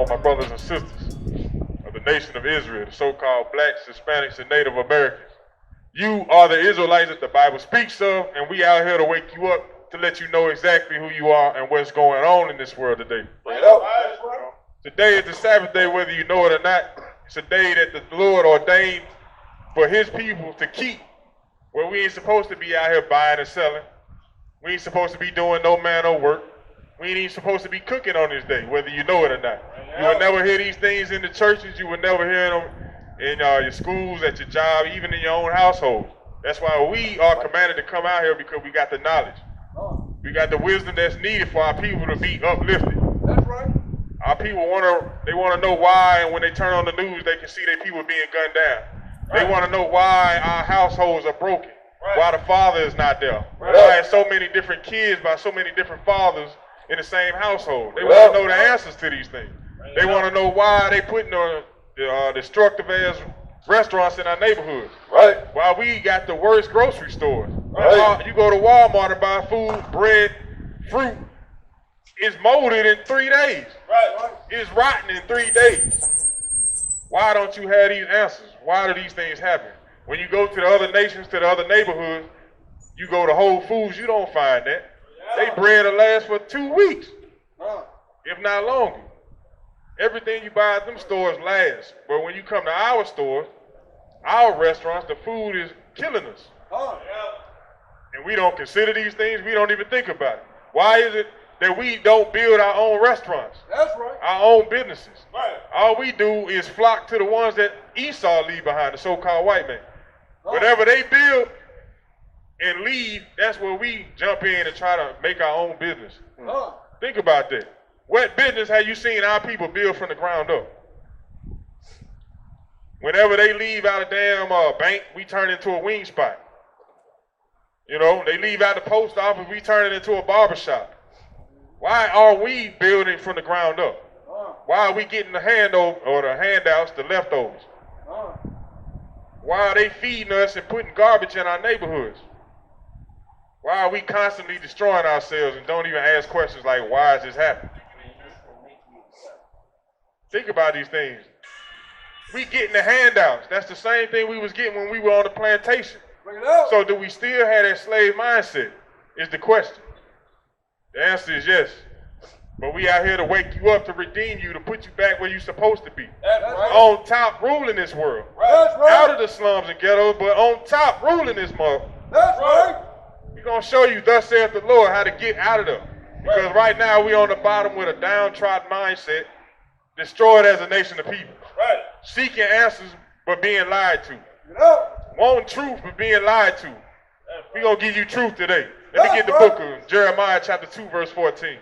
my brothers and sisters of the nation of Israel, the so-called blacks, Hispanics, and Native Americans. You are the Israelites that the Bible speaks of, and we out here to wake you up to let you know exactly who you are and what's going on in this world today. Today is the Sabbath day, whether you know it or not. It's a day that the Lord ordained for his people to keep, where we ain't supposed to be out here buying and selling. We ain't supposed to be doing no man no work. We ain't even supposed to be cooking on this day, whether you know it or not. You will never hear these things in the churches. You will never hear them in your schools, at your job, even in your own household. That's why we are commanded to come out here, because we got the knowledge. We got the wisdom that's needed for our people to be uplifted. That's right. Our people want to know why, and when they turn on the news, they can see their people being gunned down. They want to know why our households are broken, why the father is not there, why there's so many different kids by so many different fathers in the same household. They want to know the answers to these things. They want to know why they putting the destructive ass restaurants in our neighborhoods. Right. While we got the worst grocery stores. Right. You go to Walmart and buy food, bread, fruit. It's molded in 3 days. Right. It's rotten in 3 days. Why don't you have these answers? Why do these things happen? When you go to the other nations, to the other neighborhoods, you go to Whole Foods, you don't find that. They bread will last for 2 weeks, if not longer. Everything you buy at them stores lasts. But when you come to our stores, our restaurants, the food is killing us. And we don't consider these things. We don't even think about it. Why is it that we don't build our own restaurants? That's right. Our own businesses. Right. All we do is flock to the ones that Esau leave behind, the so-called white man. Whatever they build and leave, that's where we jump in and try to make our own business. Think about that. What business have you seen our people build from the ground up? Whenever they leave out a damn bank, we turn it into a wing spot. You know, they leave out the post office, we turn it into a barbershop. Why are we building from the ground up? Why are we getting the handover or the handouts, the leftovers? Why are they feeding us and putting garbage in our neighborhoods? Why are we constantly destroying ourselves and don't even ask questions like, why is this happening? Think about these things. We getting the handouts. That's the same thing we was getting when we were on the plantation. So do we still have that slave mindset, is the question. The answer is yes. But we out here to wake you up, to redeem you, to put you back where you're supposed to be. That's right. On top, ruling this world. That's right. Out of the slums and ghettos, but on top, ruling this mother. That's right. We're going to show you, thus saith the Lord, how to get out of them. Because right now we on the bottom with a downtrodden mindset, destroyed as a nation of people. Right. Seeking answers, but being lied to. Yep. Wanting truth, but being lied to. We're going to give you truth today. Let me get the book of Jeremiah chapter 2, verse 14.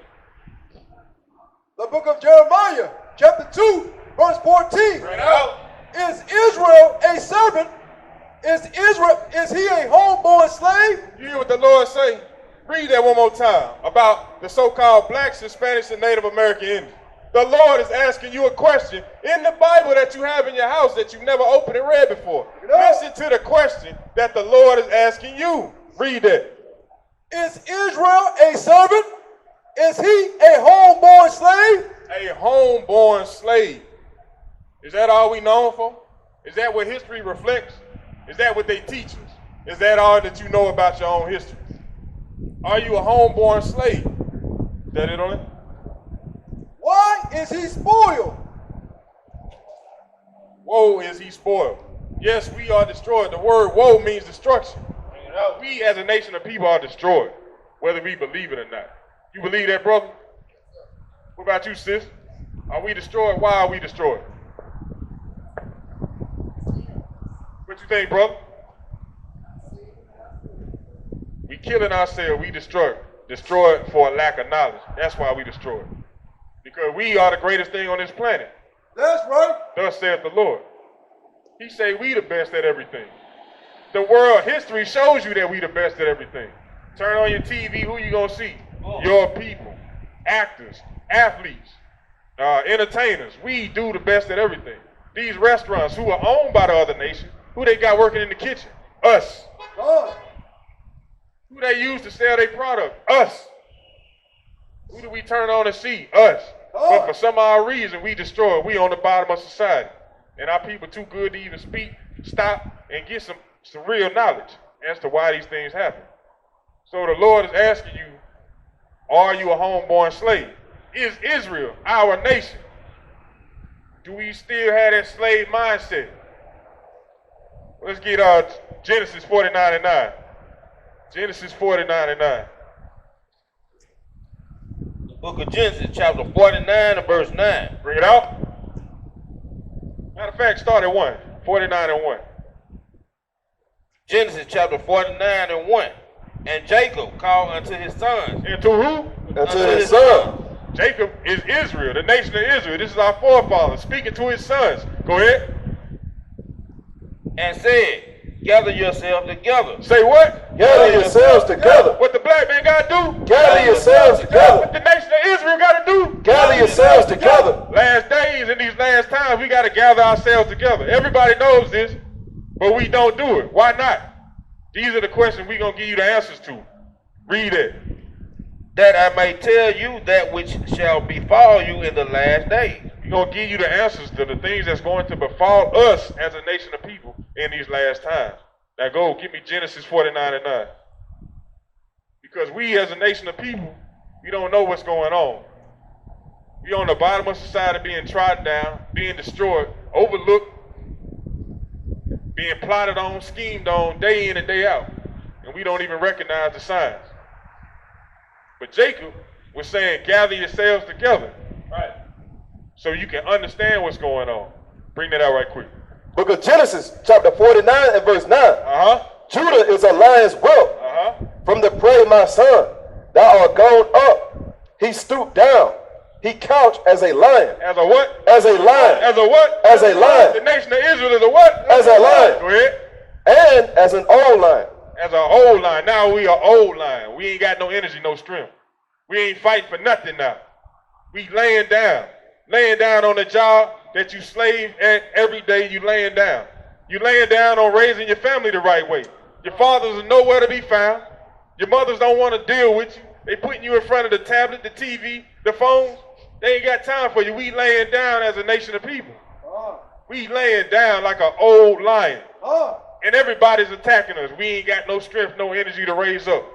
The book of Jeremiah, chapter 2, verse 14. Right out. Is Israel a servant? Is he a homeborn slave? You hear what the Lord say? Read that one more time about the so-called blacks, Hispanics, and Native American Indians. The Lord is asking you a question in the Bible that you have in your house that you've never opened and read before. Listen to the question that the Lord is asking you. Read that. Is Israel a servant? Is he a homeborn slave? A homeborn slave. Is that all we known for? Is that what history reflects? Is that what they teach us? Is that all that you know about your own history? Are you a homeborn slave? Is that it on it? Why is he spoiled? Woe is he spoiled. Yes, we are destroyed. The word woe means destruction. We as a nation of people are destroyed, whether we believe it or not. You believe that, brother? What about you, sis? Are we destroyed? Why are we destroyed? What you think, brother? We killing ourselves. We destroyed for a lack of knowledge. That's why we destroyed. Because we are the greatest thing on this planet. That's right. Thus saith the Lord. He say we the best at everything. The world history shows you that we the best at everything. Turn on your TV, who you gonna see? Your people, actors, athletes, entertainers. We do the best at everything. These restaurants who are owned by the other nation, who they got working in the kitchen? Us. Who they use to sell their product? Us. Who do we turn on and see? Us. But for some odd reason, we destroy it. We on the bottom of society. And our people too good to even speak, stop, and get some real knowledge as to why these things happen. So the Lord is asking you, are you a homeborn slave? Is Israel our nation? Do we still have that slave mindset? Let's get Genesis 49:9. Genesis 49:9. The book of Genesis, chapter 49 and verse 9. Bring it out. Matter of fact, start at 1. 49:1. Genesis chapter 49 and 1. And Jacob called unto his sons. And to who? Unto his son. Jacob is Israel, the nation of Israel. This is our forefather speaking to his sons. Go ahead. And said, gather yourselves together. Say what? Gather yourselves together. What the black man got to do? Gather yourselves What together. the nation of Israel got to do? Gather yourselves together. Last days, in these last times, we got to gather ourselves together. Everybody knows this, but we don't do it. Why not? These are the questions we're going to give you the answers to. Read it. That I may tell you that which shall befall you in the last days. We're going to give you the answers to the things that's going to befall us as a nation of people in these last times. Now go, give me Genesis 49:9. Because we as a nation of people, we don't know what's going on. We on the bottom of society being trodden down, being destroyed, overlooked, being plotted on, schemed on, day in and day out. And we don't even recognize the signs. But Jacob was saying, gather yourselves together. Right. So you can understand what's going on. Bring that out right quick. Book of Genesis, chapter 49 and verse 9. Judah is a lion's whelp. From the prey, my son, thou art gone up. He stooped down. He couched as a lion. As a what? As a lion. As a what? As a lion. The nation of Israel is a what? As a lion. Go ahead. And as an old lion. As an old lion. Now we are old lion. We ain't got no energy, no strength. We ain't fighting for nothing now. We laying down. Laying down on the job that you slave at every day. You laying down. You laying down on raising your family the right way. Your fathers are nowhere to be found. Your mothers don't want to deal with you. They putting you in front of the tablet, the TV, the phones. They ain't got time for you. We laying down as a nation of people. We laying down like an old lion. And everybody's attacking us. We ain't got no strength, no energy to raise up.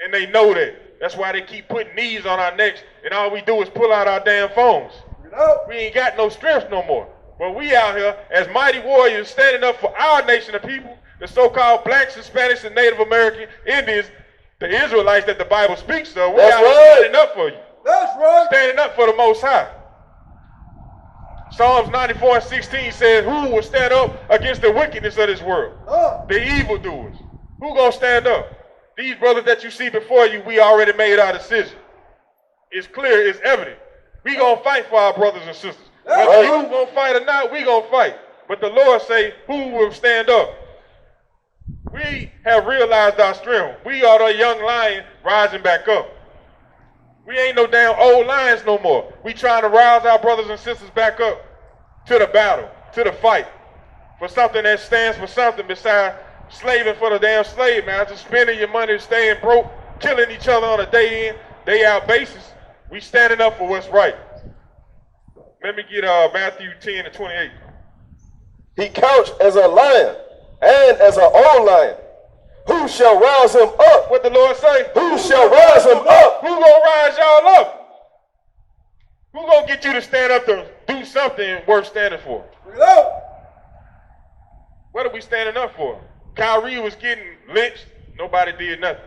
And they know that. That's why they keep putting knees on our necks, and all we do is pull out our damn phones. We ain't got no strength no more. But we out here as mighty warriors standing up for our nation of people, the so-called blacks, Hispanics, and Native American Indians, the Israelites that the Bible speaks of. We out here standing up for you. That's right. Standing up for the Most High. Psalms 94:16 says, who will stand up against the wickedness of this world? The evildoers. Who gonna stand up? These brothers that you see before you, we already made our decision. It's clear, it's evident. We gonna fight for our brothers and sisters. Whether you gonna fight or not, we gonna fight. But the Lord say, who will stand up? We have realized our strength. We are the young lion rising back up. We ain't no damn old lions no more. We trying to rouse our brothers and sisters back up to the battle, to the fight, for something that stands for something besides slaving for the damn slave master, spending your money, staying broke, killing each other on a day in, day out basis. We standing up for what's right. Let me get Matthew 10:28. He couched as a lion and as an old lion. Who shall rouse him up? What the Lord say? Who shall rise him up? Who gonna rise y'all up? Who gonna get you to stand up to do something worth standing for? What are we standing up for? Kyrie was getting lynched. Nobody did nothing.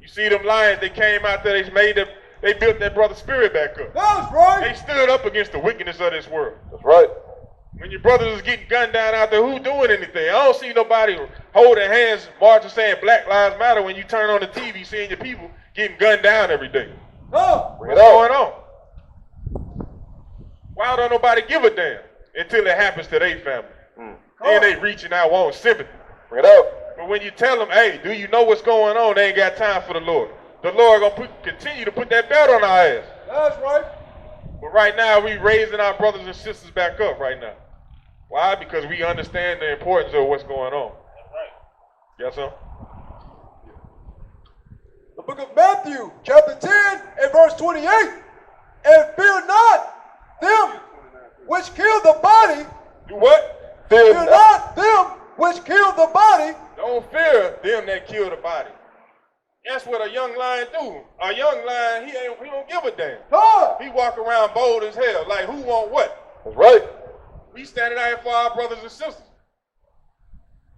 You see them lions, they came out there, they built that brother's spirit back up. That's right. They stood up against the wickedness of this world. That's right. When your brothers is getting gunned down out there, who doing anything? I don't see nobody holding hands, marching, saying Black Lives Matter when you turn on the TV, seeing your people getting gunned down every day. What's going on? Why don't nobody give a damn until it happens to their family? Then they reaching out, wanting sympathy. Bring it out. But when you tell them, hey, do you know what's going on? They ain't got time for the Lord. The Lord gonna continue to put that belt on our ass. That's right. But right now, we raising our brothers and sisters back up right now. Why? Because we understand the importance of what's going on. That's right. Yes, sir? The book of Matthew, chapter 10 and verse 28. And fear not them which kill the body. Do what? Fear not them which kill the body. Don't fear them that kill the body. That's what a young lion do. A young lion, he don't give a damn. He walk around bold as hell, like who want what? That's right. We standing out here for our brothers and sisters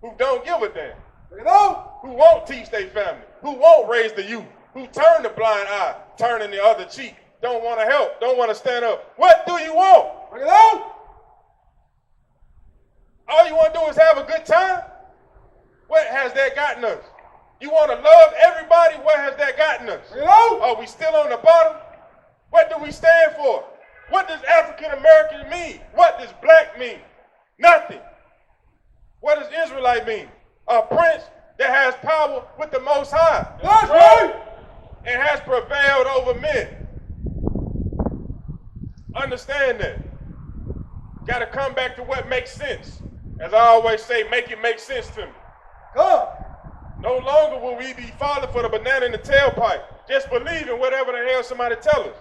who don't give a damn. Who won't teach their family, who won't raise the youth, who turn the blind eye, turning the other cheek, don't want to help, don't want to stand up. What do you want? All you want to do is have a good time? What has that gotten us? You want to love everybody? What has that gotten us? Are we still on the bottom? What do we stand for? What does African American mean? What does black mean? Nothing. What does Israelite mean? A prince that has power with the Most High. That's right. And has prevailed over men. Understand that. Got to come back to what makes sense. As I always say, make it make sense to me. Come. No longer will we be falling for the banana in the tailpipe. Just believing whatever the hell somebody tell us.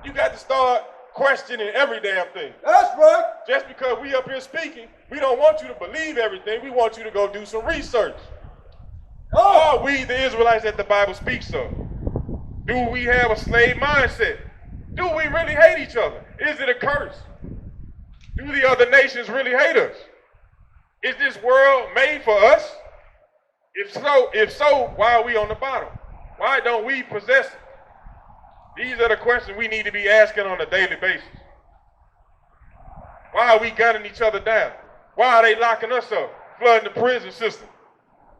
You got to start questioning every damn thing. That's right. Just because we up here speaking, we don't want you to believe everything. We want you to go do some research. Are we the Israelites that the Bible speaks of? Do we have a slave mindset? Do we really hate each other? Is it a curse? Do the other nations really hate us? Is this world made for us? If so, why are we on the bottom? Why don't we possess it? These are the questions we need to be asking on a daily basis. Why are we gunning each other down? Why are they locking us up, flooding the prison system?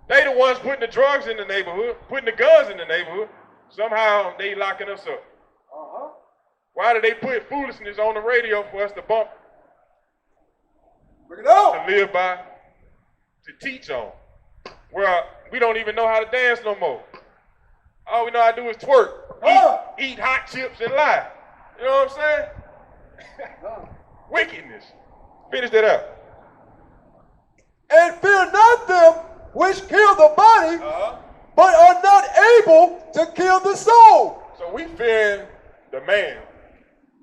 They the ones putting the drugs in the neighborhood, putting the guns in the neighborhood. Somehow they locking us up. Why do they put foolishness on the radio for us to bump? Bring it out. To live by, to teach on. Where we don't even know how to dance no more. All we know how to do is twerk, eat hot chips and lie. You know what I'm saying? Wickedness. Finish that up. And fear not them which kill the body, but are not able to kill the soul. So we fearing the man.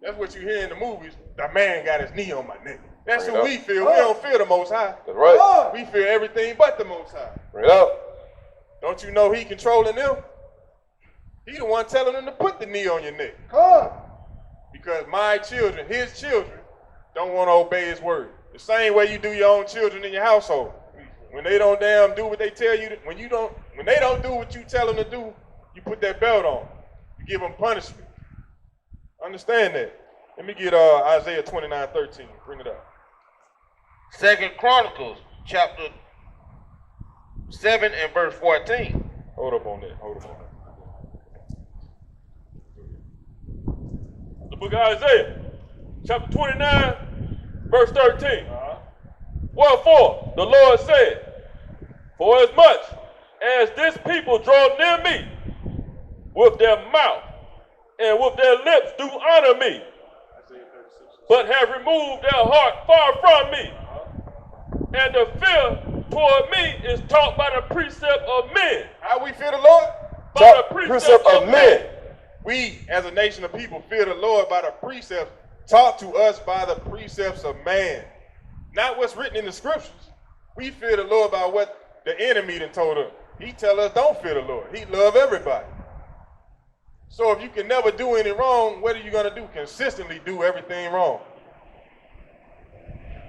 That's what you hear in the movies. The man got his knee on my neck. That's who we fear. We don't fear the Most High. That's right. We fear everything but the Most High. Bring it up. Don't you know he controlling them? He the one telling them to put the knee on your neck. Because my children, his children, don't want to obey his word. The same way you do your own children in your household. When they don't damn do what they tell you, when they don't do what you tell them to do, you put that belt on. You give them punishment. Understand that. Let me get Isaiah 29:13. Bring it up. 2 Chronicles chapter 7 and verse 14. Hold up on that. The book of Isaiah, chapter 29, verse 13. Wherefore, the Lord said, for as much as this people draw near me, with their mouth and with their lips do honor me, but have removed their heart far from me, and the fear toward me is taught by the precept of men. How we fear the Lord? By the precept of men. We, as a nation of people, fear the Lord by the precepts taught to us by the precepts of man. Not what's written in the scriptures. We fear the Lord by what the enemy done told us. He tell us don't fear the Lord. He love everybody. So if you can never do any wrong, what are you going to do? Consistently do everything wrong.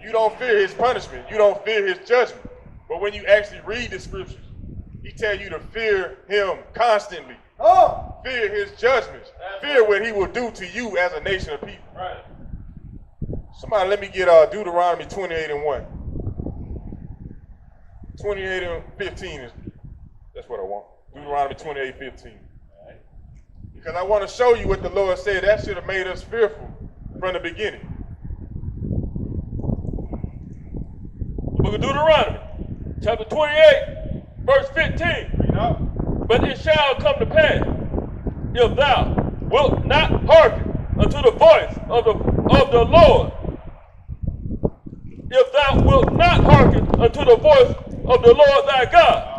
You don't fear his punishment. You don't fear his judgment. But when you actually read the scriptures, he tell you to fear him constantly. Fear his judgments. Fear what he will do to you as a nation of people. Right. Somebody let me get Deuteronomy 28 and 1. 28 and 15 that's what I want. Deuteronomy 28, 15. Because I want to show you what the Lord said. That should have made us fearful from the beginning. The book of Deuteronomy, chapter 28, verse 15. But it shall come to pass, if thou wilt not hearken unto the voice of the Lord, if thou wilt not hearken unto the voice of the Lord thy God,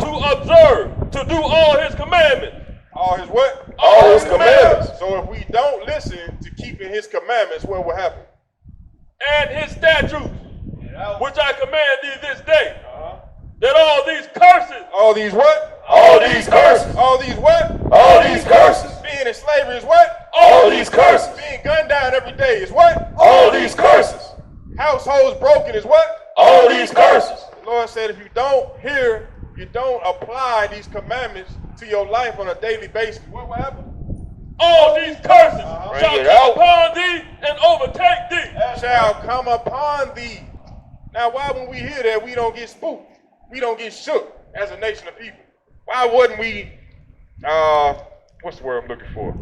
to observe, to do all his commandments, All his what? All his commandments. So if we don't listen to keeping his commandments, what will happen? And his statutes, which I command thee this day, that all these curses. All these what? All these curses. All these what? All these curses. Being in slavery is what? All these curses. Being gunned down every day is what? All these curses. Households broken is what? All these curses. The Lord said if you don't hear, you don't apply these commandments to your life on a daily basis, what will happen? All these curses Bring shall it come out. upon thee and overtake thee. Shall come upon thee. Now, why when we hear that, we don't get spooked? We don't get shook as a nation of people? Why wouldn't we, what's the word I'm looking for?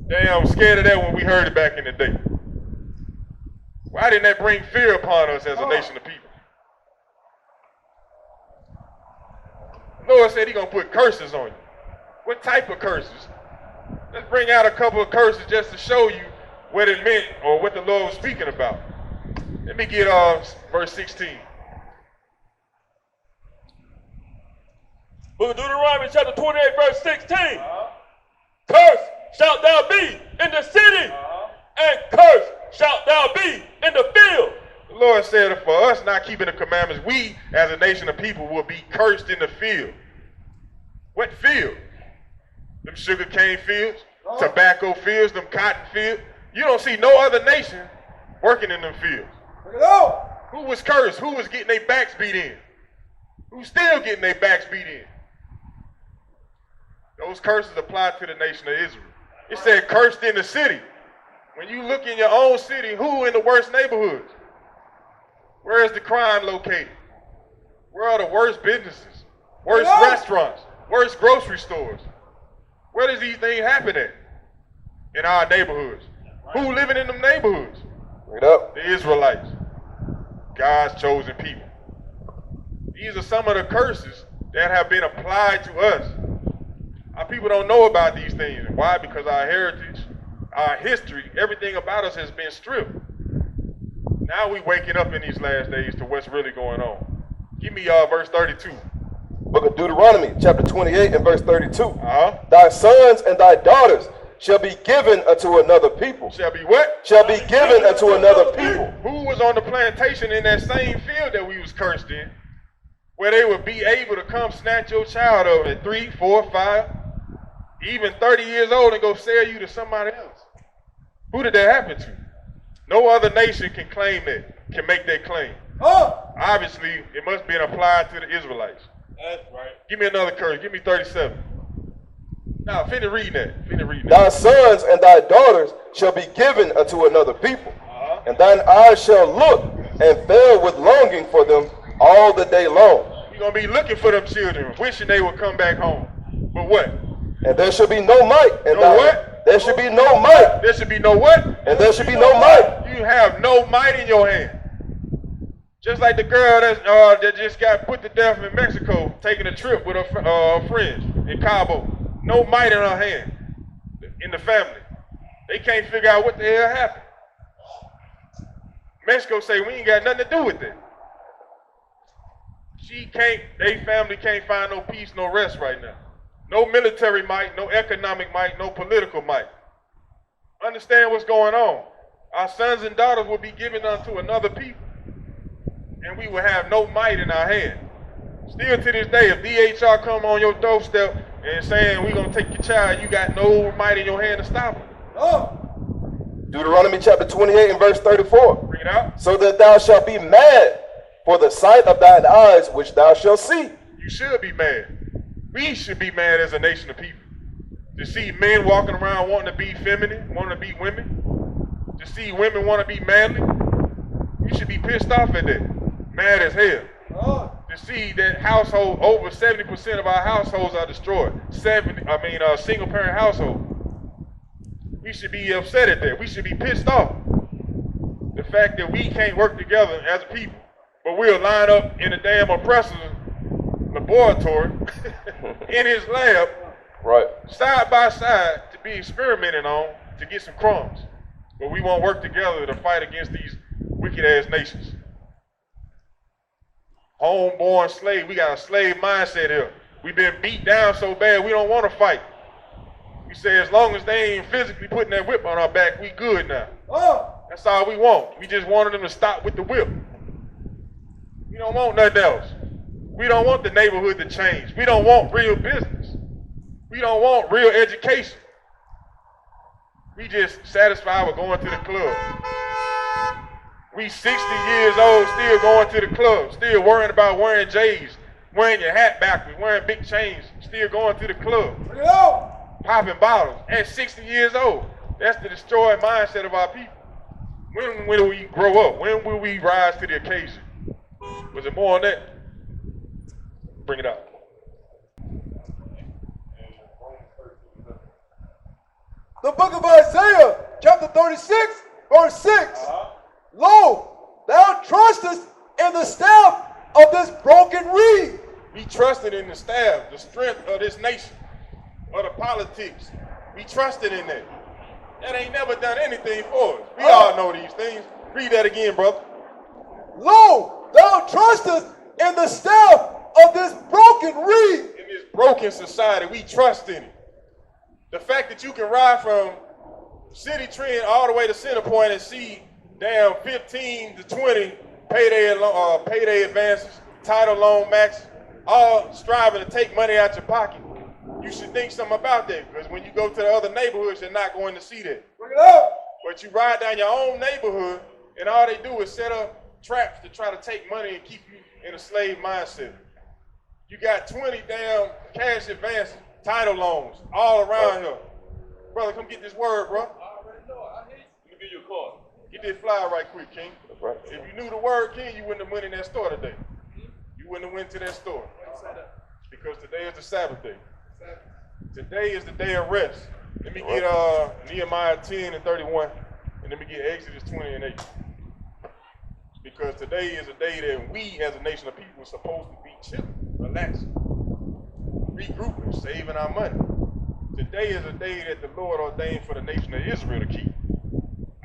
Damn, I'm scared of that when we heard it back in the day. Why didn't that bring fear upon us as a nation of people? The Lord said he's going to put curses on you. What type of curses? Let's bring out a couple of curses just to show you what it meant or what the Lord was speaking about. Let me get verse 16. Book of Deuteronomy chapter 28 verse 16. Curse shalt thou be in the city, and curse shalt thou be in the field. The Lord said for us not keeping the commandments, we as a nation of people will be cursed in the field. What field? Them sugarcane fields, tobacco fields, them cotton fields. You don't see no other nation working in them fields. Who was cursed? Who was getting their backs beat in? Who's still getting their backs beat in? Those curses apply to the nation of Israel. It said cursed in the city. When you look in your own city, who in the worst neighborhoods? Where is the crime located? Where are the worst businesses? Worst restaurants? Worst grocery stores? Where does these things happen at? In our neighborhoods. Who living in them neighborhoods? Read up. The Israelites. God's chosen people. These are some of the curses that have been applied to us. Our people don't know about these things. Why? Because our heritage, our history, everything about us has been stripped. Now we waking up in these last days to what's really going on. Give me verse 32. Book of Deuteronomy, chapter 28 and verse 32. Thy sons and thy daughters shall be given unto another people. Shall be what? Shall be given unto another people. Who was on the plantation in that same field that we was cursed in? Where they would be able to come snatch your child up at 3, 4, 5, even 30 years old and go sell you to somebody else. Who did that happen to? No other nation can claim that, can make that claim. Obviously, it must be applied to the Israelites. That's right. Give me another curse. Give me 37. Now, finish reading that. Thy sons and thy daughters shall be given unto another people, and thine eyes shall look and fail with longing for them all the day long. You're going to be looking for them children, wishing they would come back home. But what? And there shall be no might. And what? There should be no might. There should be no what? And there should be no might. You have no might in your hand. Just like the girl that just got put to death in Mexico, taking a trip with her friends in Cabo. No might in her hand, in the family. They can't figure out what the hell happened. Mexico say we ain't got nothing to do with it. They family can't find no peace, no rest right now. No military might, no economic might, no political might. Understand what's going on. Our sons and daughters will be given unto another people. And we will have no might in our hand. Still to this day, if DHR come on your doorstep and saying we're going to take your child, you got no might in your hand to stop them. Deuteronomy chapter 28 and verse 34. Bring it out. So that thou shalt be mad for the sight of thine eyes which thou shalt see. You should be mad. We should be mad as a nation of people. To see men walking around wanting to be feminine, wanting to be women. To see women want to be manly. You should be pissed off at that. Mad as hell. To see that household, over 70% of our households are destroyed. Single parent household. We should be upset at that. We should be pissed off. The fact that we can't work together as a people, but we'll line up in a damn oppressor's laboratory in his lab, right, side by side to be experimented on to get some crumbs. But we won't work together to fight against these wicked ass nations. Homeborn slave. We got a slave mindset here. We've been beat down so bad we don't want to fight. We say as long as they ain't physically putting that whip on our back, we good now. That's all we want. We just wanted them to stop with the whip. We don't want nothing else. We don't want the neighborhood to change. We don't want real business. We don't want real education. We just satisfied with going to the club. We 60 years old, still going to the club, still worrying about wearing J's, wearing your hat backwards, wearing big chains, still going to the club. Popping bottles at 60 years old. That's the destroyed mindset of our people. When will we grow up? When will we rise to the occasion? Was it more on that? Bring it up. The book of Isaiah, chapter 36, verse 6. Lo, thou trustest in the staff of this broken reed. We trusted in the staff, the strength of this nation, of the politics. We trusted in that. That ain't never done anything for us. We all know these things. Read that again, brother. Lo, thou trustest in the staff of this broken reed. In this broken society, we trust in it. The fact that you can ride from City Trend all the way to Center Point and see damn 15 to 20 payday advances, title loan max, all striving to take money out your pocket. You should think something about that, because when you go to the other neighborhoods, you're not going to see that. Bring it up. But you ride down your own neighborhood, and all they do is set up traps to try to take money and keep you in a slave mindset. You got 20 damn cash advances, title loans, all around here. Brother, come get this word, bro. I already know. I hate you. Let me give you a card. Get this flyer right quick, King. That's right. If you knew the word, King, you wouldn't have went in that store today. You wouldn't have went to that store. Because today is the Sabbath day. Today is the day of rest. Let me get Nehemiah 10 and 31, and let me get Exodus 20 and 8. Because today is a day that we as a nation of people are supposed to be chilling, relaxing, regrouping, saving our money. Today is a day that the Lord ordained for the nation of Israel to keep.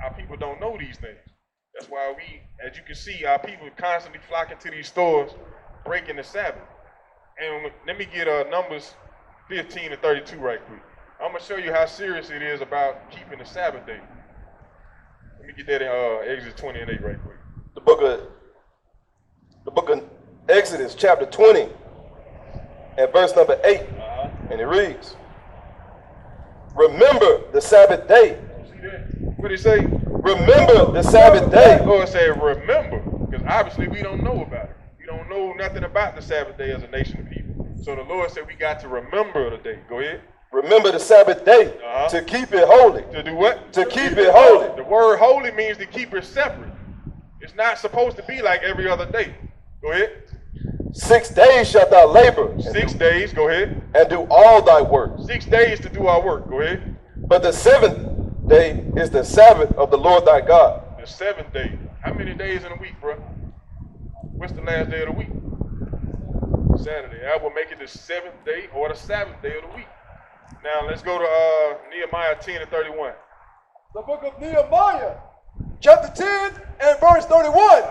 Our people don't know these things. That's why we, as you can see, our people are constantly flocking to these stores, breaking the Sabbath. And let me get Numbers 15 and 32 right quick. I'm going to show you how serious it is about keeping the Sabbath day. Let me get that in Exodus 20 and 8 right quick. The book of Exodus, chapter 20, and verse number 8. And it reads, remember the Sabbath day. See that? What did he say? Remember the Sabbath day. The Lord said, remember, because obviously we don't know about it. We don't know nothing about the Sabbath day as a nation of people. So the Lord said we got to remember the day. Go ahead. Remember the Sabbath day to keep it holy. To do what? To keep it holy. The word holy means to keep it separate. It's not supposed to be like every other day. Go ahead. 6 days shalt thou labor. 6 days. Go ahead. And do all thy work. 6 days to do our work. Go ahead. But the 7th day is the Sabbath of the Lord thy God. The 7th day. How many days in a week, bro? What's the last day of the week? Saturday. I will make it the 7th day or the Sabbath day of the week. Now let's go to Nehemiah 10 and 31. The book of Nehemiah, chapter 10 and verse 31.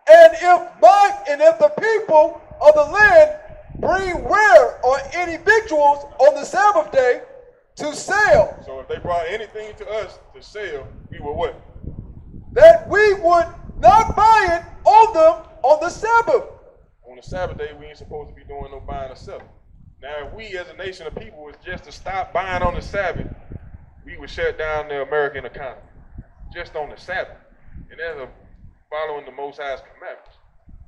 And if the people of the land bring ware or any victuals on the Sabbath day to sell. So if they brought anything to us to sell, we will what? That we would not buy it on them on the Sabbath. On the Sabbath day, we ain't supposed to be doing no buying or selling. Now, if we as a nation of people was just to stop buying on the Sabbath, we would shut down the American economy just on the Sabbath. And that's following the Most High's commandments.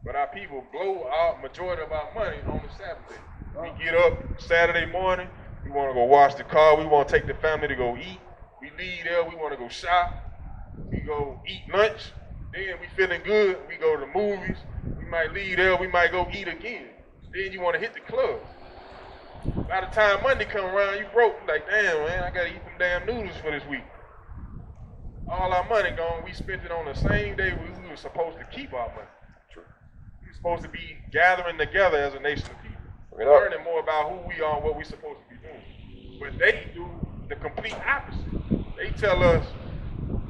But our people blow out majority of our money on the Sabbath day. We get up Saturday morning, we want to go wash the car, we want to take the family to go eat. We leave there, we want to go shop, we go eat lunch, then we feeling good, we go to the movies, we might leave there, we might go eat again. Then you want to hit the club. By the time Monday come around, you broke. Like, damn, man, I got to eat them damn noodles for this week. All our money gone. We spent it on the same day we were supposed to keep our money. True. We were supposed to be gathering together as a nation of people. Learning more about who we are and what we're supposed to be doing. But they do the complete opposite. They tell us,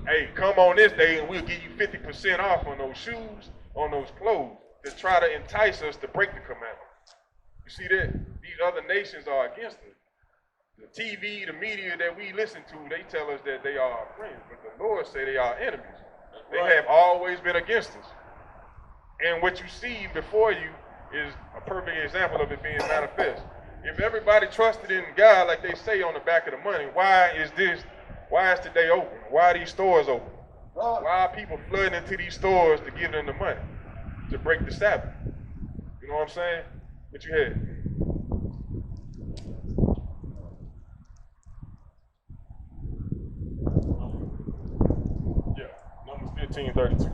hey, come on this day and we'll give you 50% off on those shoes, on those clothes, to try to entice us to break the commandment. You see that? these other nations are against us. The TV, the media that we listen to, they tell us that they are our friends, but the Lord say they are enemies. They have always been against us. And what you see before you is a perfect example of it being manifest. If everybody trusted in God like they say on the back of the money, why is today open? Why are these stores open? Why are people flooding into these stores to give them the money? To break the Sabbath. You know what I'm saying? What you had? Yeah, Numbers 15:32.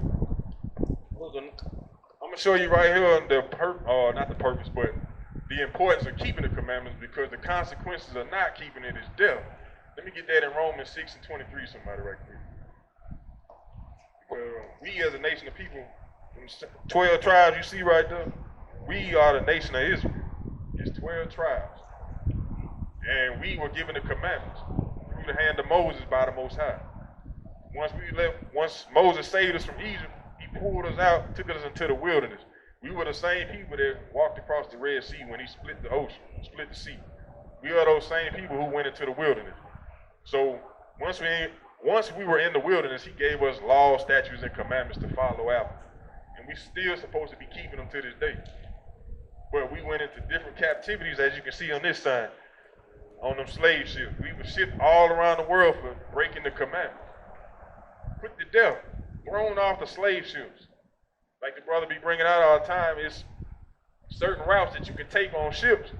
I'm gonna show you right here not the purpose, but the importance of keeping the commandments, because the consequences of not keeping it is death. Let me get that in Romans 6:23, somebody right quick. We as a nation of people, 12 tribes you see right there, we are the nation of Israel. It's 12 tribes. And we were given the commandments through the hand of Moses by the Most High. Once Moses saved us from Egypt, he pulled us out, took us into the wilderness. We were the same people that walked across the Red Sea when he split the ocean, split the sea. We are those same people who went into the wilderness. So once we were in the wilderness, he gave us laws, statutes, and commandments to follow after. And we still supposed to be keeping them to this day. But we went into different captivities, as you can see on this side, on them slave ships. We were shipped all around the world for breaking the commandments. Put to death, thrown off the slave ships. Like the brother be bringing out all the time, it's certain routes that you can take on ships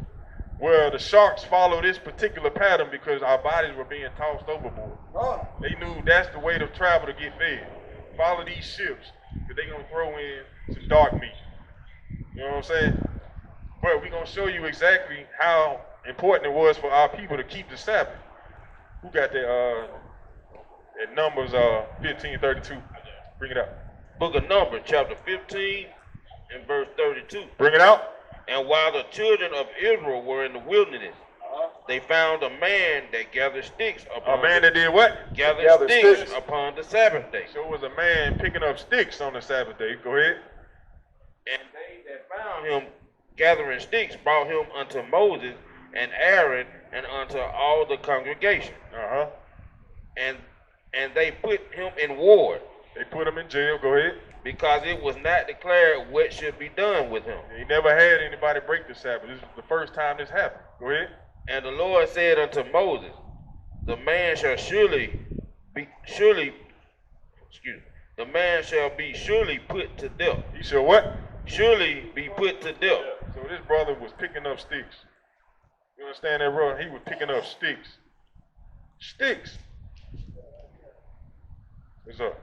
where the sharks follow this particular pattern because our bodies were being tossed overboard. They knew that's the way to travel to get fed. Follow these ships, because they're going to throw in some dark meat. You know what I'm saying? But we're going to show you exactly how important it was for our people to keep the Sabbath. Who got that at Numbers 15:32? Bring it up. Book of Numbers, chapter 15 and verse 32. Bring it out. And while the children of Israel were in the wilderness, they found a man that gathered sticks upon that did what? Gathered sticks upon the Sabbath day. So it was a man picking up sticks on the Sabbath day. Go ahead. And they that found him gathering sticks brought him unto Moses and Aaron and unto all the congregation. And they put him in ward. They put him in jail. Go ahead. Because it was not declared what should be done with him. He never had anybody break the Sabbath. This is the first time this happened. Go ahead. And the Lord said unto Moses, the man shall be surely put to death. He shall what? Surely be put to death. So this brother was picking up sticks. You understand that, bro? He was picking up sticks. Sticks. What's up?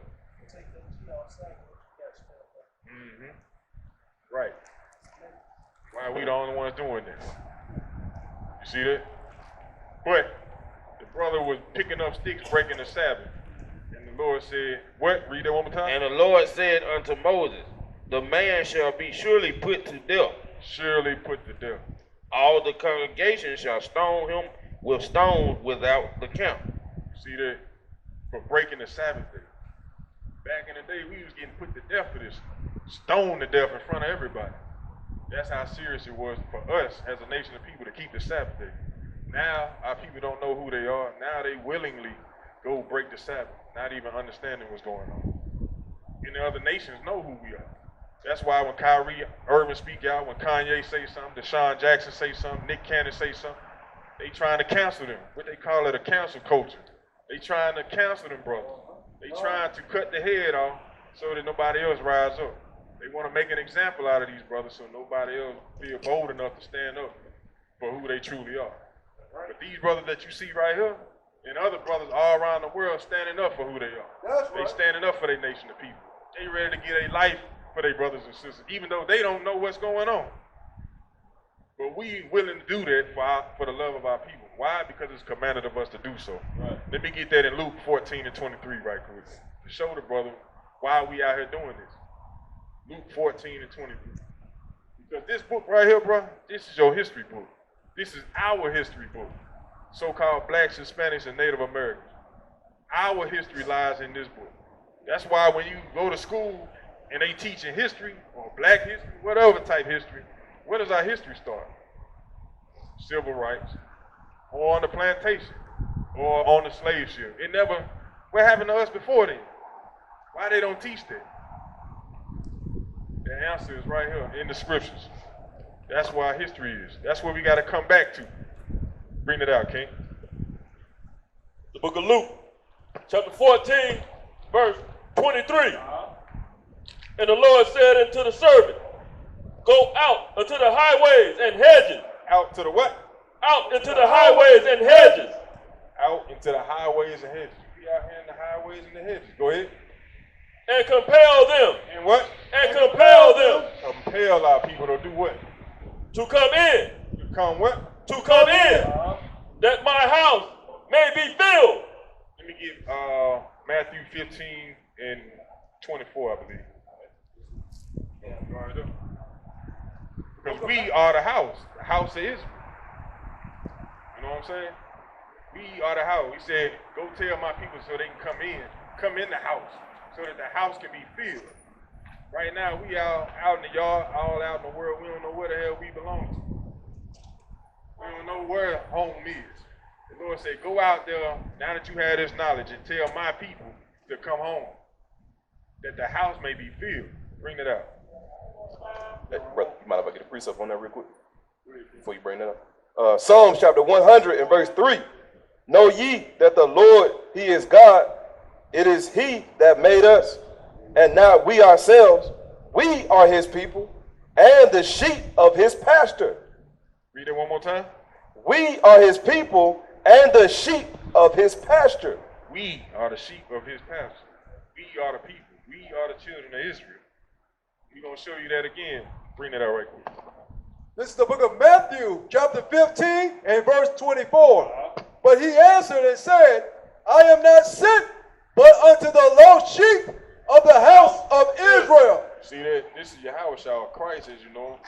Right. Why are we the only ones doing this? You see that? But the brother was picking up sticks, breaking the Sabbath. And the Lord said, what? Read that one more time. And the Lord said unto Moses, the man shall be surely put to death. Surely put to death. All the congregation shall stone him with stones without the camp. See that? For breaking the Sabbath day. Back in the day, we was getting put to death for this. Stoned to death in front of everybody. That's how serious it was for us as a nation of people to keep the Sabbath day. Now, our people don't know who they are. Now they willingly go break the Sabbath, not even understanding what's going on. And the other nations know who we are. That's why when Kyrie Irving speak out, when Kanye say something, Deshaun Jackson say something, Nick Cannon say something, they trying to cancel them. What they call it, a cancel culture. They trying to cancel them, brothers. They trying to cut the head off so that nobody else rise up. They want to make an example out of these brothers so nobody else feel bold enough to stand up for who they truly are. But these brothers that you see right here, and other brothers all around the world standing up for who they are. They standing up for their nation of people. They ready to give their life for their brothers and sisters, even though they don't know what's going on. But we willing to do that for the love of our people. Why? Because it's commanded of us to do so. Right. Let me get that in Luke 14 and 23 right quick. To show the brother why we out here doing this. Luke 14 and 23. Because this book right here, bro, this is your history book. This is our history book. So-called blacks, Hispanics, and Native Americans. Our history lies in this book. That's why when you go to school and they teach in history or black history, whatever type history, where does our history start? civil rights, or on the plantation, or on the slave ship. It never, what happened to us before then? Why they don't teach that? The answer is right here in the scriptures. That's why history is. That's what we got to come back to. Bring it out, King. The book of Luke, chapter 14, verse 23. And the Lord said unto the servant, go out unto the highways and hedges. Out to the what? Out into the highways and hedges. Out into the highways and hedges. Be out here in the highways and the hedges. Go ahead. And compel them. And what? And compel them. Compel our people to do what? To come in. To come what? To come in. That my house may be filled. Let me get Matthew 15 and 24, I believe. Because we are the house of Israel. You know what I'm saying? We are the house. We said, go tell my people so they can come in the house, so that the house can be filled. Right now, we out in the yard, all out in the world. We don't know where the hell we belong to. We don't know where home is. The Lord said, go out there, now that you have this knowledge, and tell my people to come home, that the house may be filled. Bring it out. Hey, brother, you mind if I get a precept on that real quick before you bring that up? Psalms chapter 100 and verse 3. Know ye that the Lord, he is God. It is he that made us, and not we ourselves. We are his people, and the sheep of his pasture. Read it one more time. We are his people, and the sheep of his pasture. We are the sheep of his pasture. We are the people. We are the children of Israel. We're going to show you that again. Bring that out right quick. This is the book of Matthew, chapter 15 and verse 24. But he answered and said, I am not sent but unto the lost sheep of the house of Israel. See that? This is Yahweh Christ, as you know,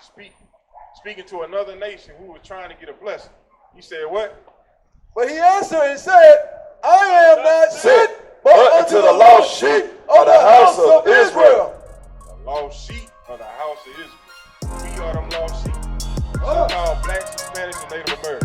speaking to another nation who was trying to get a blessing. He said what? But he answered and said, I am not sent but unto the lost sheep of the house of Israel. The lost sheep of the house of Israel. We are them lost sheep. So-called blacks, Hispanics, and Native Americans.